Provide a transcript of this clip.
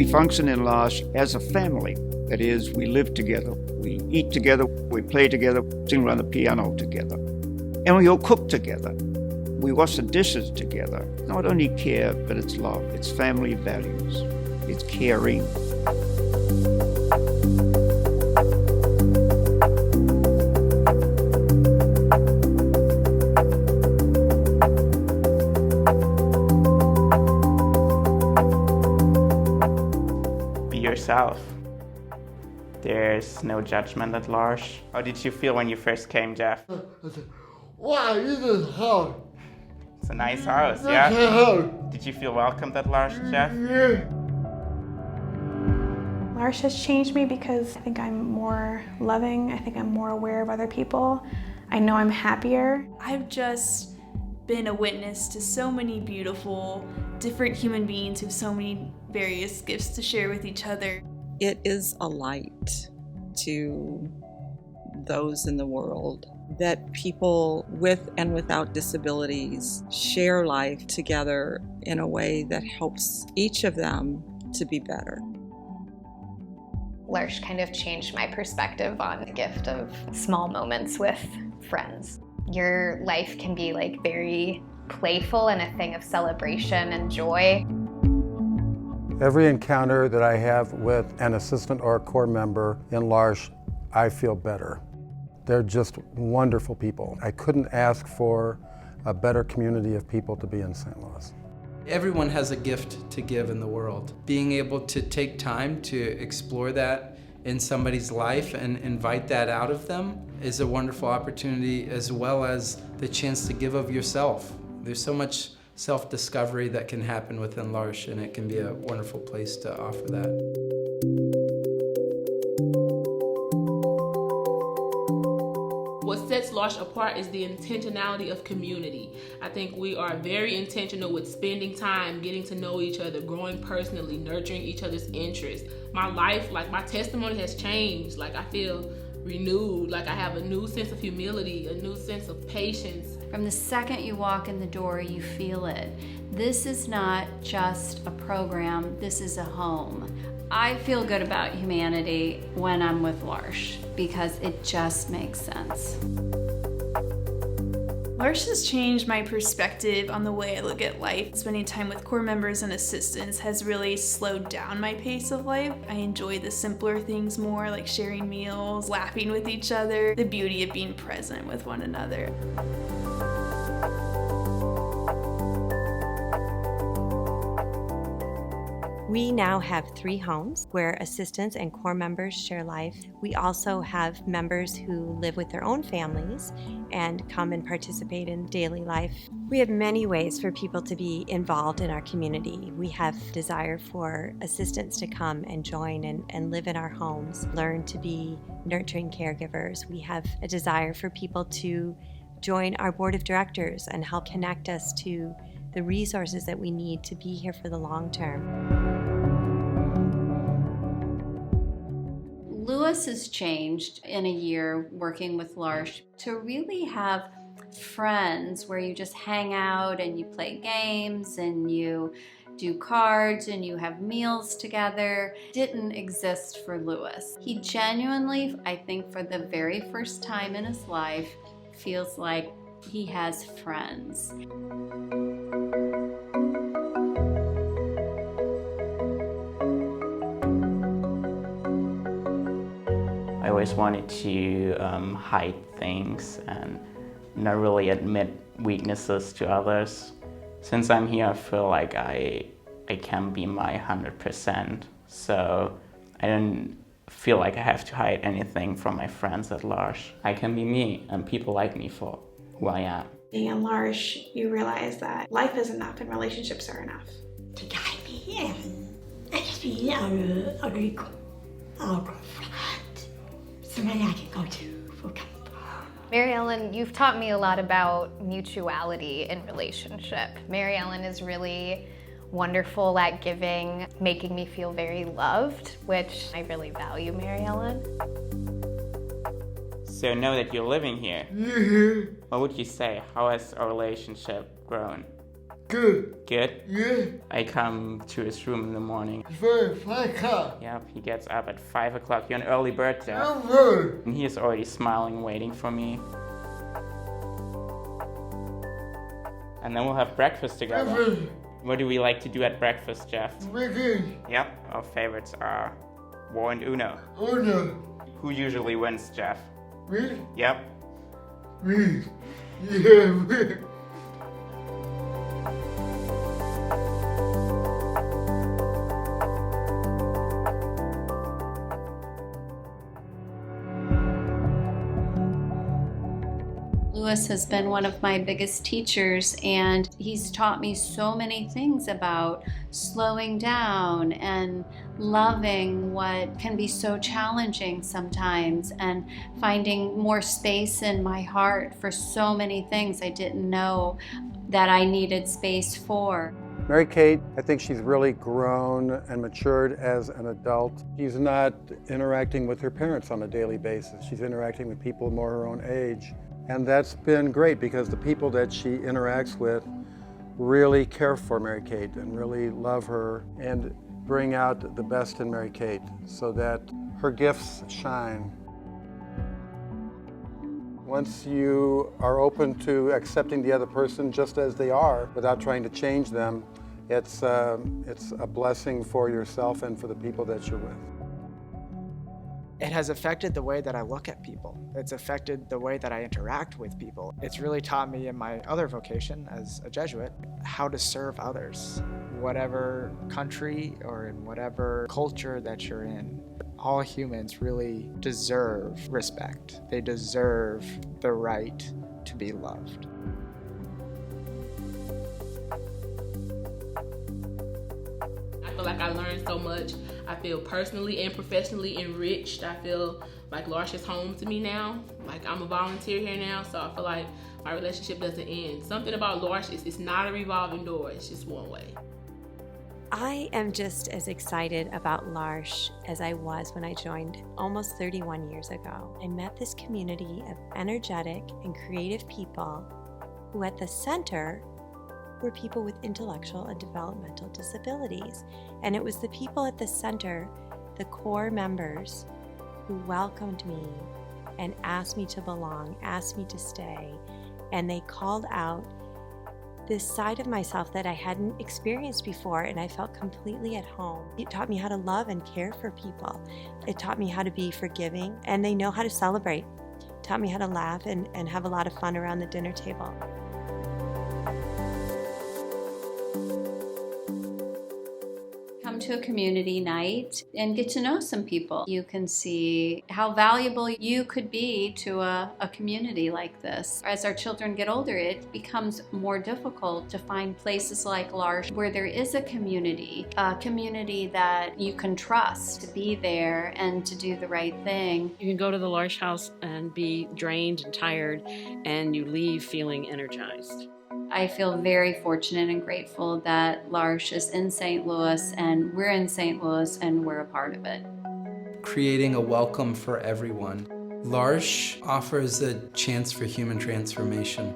function in l'Arche as a family. That is, we live together, we eat together, we play together, sing around the piano together. And we all cook together. We wash the dishes together. Not only care, but it's love. It's family values. It's caring. Be yourself. There's no judgment at l'Arche. How did you feel when you first came, Jeff? Wow, this is hard. It's a nice house, yeah? Did you feel welcomed at l'Arche, Jeff? Yeah. l'Arche has changed me because I think I'm more loving. I think I'm more aware of other people. I know I'm happier. I've just been a witness to so many beautiful, different human beings who have so many various gifts to share with each other. It is a light to those in the world that people with and without disabilities share life together in a way that helps each of them to be better. l'Arche kind of changed my perspective on the gift of small moments with friends. Your life can be like very playful and a thing of celebration and joy. Every encounter that I have with an assistant or a core member in l'Arche, I feel better. They're just wonderful people. I couldn't ask for a better community of people to be in St. Louis. Everyone has a gift to give in the world. Being able to take time to explore that in somebody's life and invite that out of them is a wonderful opportunity, as well as the chance to give of yourself. There's so much self-discovery that can happen within l'Arche, and it can be a wonderful place to offer that. What sets l'Arche apart is the intentionality of community. I think we are very intentional with spending time, getting to know each other, growing personally, nurturing each other's interests. My life, like my testimony has changed. Like I feel renewed, like I have a new sense of humility, a new sense of patience. From the second you walk in the door, you feel it. This is not just a program, this is a home. I feel good about humanity when I'm with l'Arche because it just makes sense. l'Arche has changed my perspective on the way I look at life. Spending time with core members and assistants has really slowed down my pace of life. I enjoy the simpler things more, like sharing meals, laughing with each other, the beauty of being present with one another. We now have 3 homes where assistants and core members share life. We also have members who live with their own families and come and participate in daily life. We have many ways for people to be involved in our community. We have desire for assistants to come and join and live in our homes, learn to be nurturing caregivers. We have a desire for people to join our board of directors and help connect us to the resources that we need to be here for the long term. Lewis has changed in a year working with l'Arche to really have friends where you just hang out and you play games and you do cards and you have meals together. Didn't exist for Lewis. He genuinely, I think for the very first time in his life, feels like he has friends. I always wanted to hide things and not really admit weaknesses to others. Since I'm here, I feel like I can be my 100%. So I don't feel like I have to hide anything from my friends at l'Arche. I can be me, and people like me for who I am. Being in l'Arche, you realize that life is enough and relationships are enough. Somebody I can go to for comfort. Mary Ellen, you've taught me a lot about mutuality in relationship. Mary Ellen is really wonderful at giving, making me feel very loved, which I really value, Mary Ellen. So now that you're living here, Yeah. what would you say? How has our relationship grown? Good. Good? Yeah. I come to his room in the morning. It's very 5 o'clock. Yep, he gets up at 5 o'clock. You're an early bird, Jeff. I'm good. And he is already smiling, waiting for me. And then we'll have breakfast together. Breakfast. What do we like to do at breakfast, Jeff? Breakfast. Yep, our favorites are War and Uno. Uno. Who usually wins, Jeff? Me? Yep. Me. Yeah, me. Lewis has been one of my biggest teachers, and he's taught me so many things about slowing down and loving what can be so challenging sometimes, and finding more space in my heart for so many things I didn't know that I needed space for. Mary Kate, I think she's really grown and matured as an adult. She's not interacting with her parents on a daily basis. She's interacting with people more her own age. And that's been great because the people that she interacts with really care for Mary Kate and really love her and bring out the best in Mary Kate so that her gifts shine. Once you are open to accepting the other person just as they are without trying to change them, it's a blessing for yourself and for the people that you're with. It has affected the way that I look at people. It's affected the way that I interact with people. It's really taught me in my other vocation as a Jesuit how to serve others. Whatever country or in whatever culture that you're in, all humans really deserve respect. They deserve the right to be loved. I feel like I learned so much. I feel personally and professionally enriched. I feel like L'Arche is home to me now. Like I'm a volunteer here now, so I feel like my relationship doesn't end. Something about L'Arche is it's not a revolving door, it's just one way. I am just as excited about L'Arche as I was when I joined almost 31 years ago. I met this community of energetic and creative people who at the center were people with intellectual and developmental disabilities. And it was the people at the center, the core members, who welcomed me and asked me to belong, asked me to stay, and they called out this side of myself that I hadn't experienced before, and I felt completely at home. It taught me how to love and care for people. It taught me how to be forgiving, and they know how to celebrate. It taught me how to laugh and have a lot of fun around the dinner table. Come to a community night and get to know some people. You can see how valuable you could be to a community like this. As our children get older, it becomes more difficult to find places like L'Arche where there is a community that you can trust to be there and to do the right thing. You can go to the L'Arche house and be drained and tired, and you leave feeling energized. I feel very fortunate and grateful that L'Arche is in St. Louis, and we're in St. Louis, and we're a part of it. Creating a welcome for everyone. L'Arche offers a chance for human transformation.